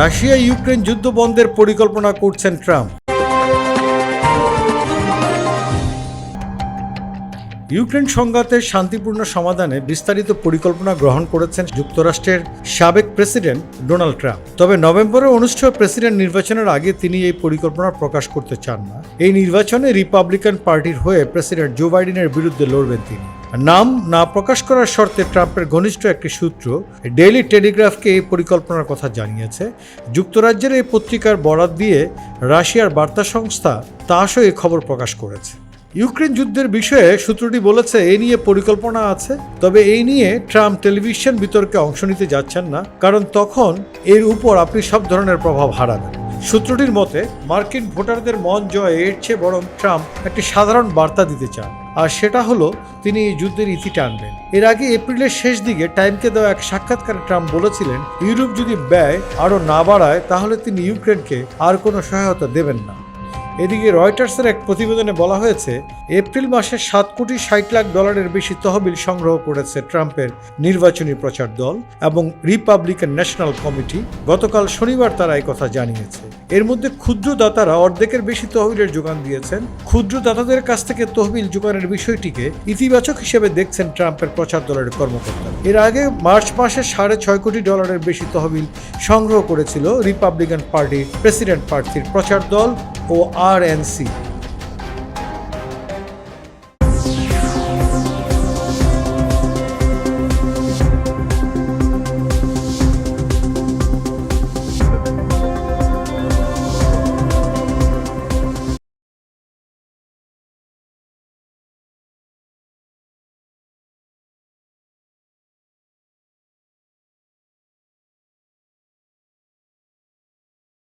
Russia Ukraine যুদ্ধ বন্ধের পরিকল্পনা করছেন ট্রাম্প। ইউক্রেন সংঘাতের শান্তিপূর্ণ সমাধানে বিস্তারিত পরিকল্পনা গ্রহণ করেছেন যুক্তরাষ্ট্রের সাবেক প্রেসিডেন্ট ডোনাল্ড ট্রাম্প। তবে নভেম্বরে অনুষ্ঠেয় প্রেসিডেন্ট নির্বাচনের আগে তিনি এই পরিকল্পনা প্রকাশ করতে চান না। এই নির্বাচনে রিপাবলিকান পার্টির হয়ে প্রেসিডেন্ট জো বাইডেনের বিরুদ্ধে লড়বেন তিনি। নাম না প্রকাশ করার শর্তে ট্রাম্পের ঘনিষ্ঠ একটি সূত্র ডেইলি টেলিগ্রাফকে এই পরিকল্পনার কথা জানিয়েছে। যুক্তরাজ্যের এই পত্রিকার বরাত দিয়ে রাশিয়ার বার্তা সংস্থা তাসও এই খবর প্রকাশ করেছে। ইউক্রেন যুদ্ধের বিষয়ে সূত্রটি বলেছে এই নিয়ে পরিকল্পনা আছে, তবে এই নিয়ে ট্রাম্প টেলিভিশন বিতর্কে অংশ নিতে যাচ্ছেন না, কারণ তখন এর উপর আপনি সব ধরনের প্রভাব হারাবেন। সূত্রটির মতে মার্কিন ভোটারদের মন জয়ে এর চেয়ে বরং ট্রাম্প একটি সাধারণ বার্তা দিতে চান, আর সেটা হলো তিনি এই যুদ্ধের ইতি টানবেন। এর আগে এপ্রিলের শেষ দিকে টাইমকে দেওয়া এক সাক্ষাৎকারে ট্রাম্প বলেছিলেন ইউরোপ যদি ব্যয় আরও না বাড়ায় তাহলে তিনি ইউক্রেনকে আর কোনো সহায়তা দেবেন না। এদিকে রয়টার্সের এক প্রতিবেদনে বলা হয়েছে এপ্রিল মাসে $7.60 কোটি বেশি তহবিল সংগ্রহ করেছে ট্রাম্পের নির্বাচনী প্রচার দল এবং রিপাবলিকান ন্যাশনাল কমিটি। গতকাল শনিবার তারা এই কথা জানিয়েছে। এর মধ্যে ক্ষুদ্র দাতারা অর্ধেকের বেশি তহবিলের যোগান দিয়েছেন। ক্ষুদ্র দাতাদের কাছ থেকে তহবিল যোগানের বিষয়টিকে ইতিবাচক হিসেবে দেখছেন ট্রাম্পের প্রচার দলের কর্মকর্তা। এর আগে মার্চ মাসে $6.5 কোটি বেশি তহবিল সংগ্রহ করেছিল রিপাবলিকান পার্টির প্রেসিডেন্ট প্রার্থীর প্রচার দল ও RNC।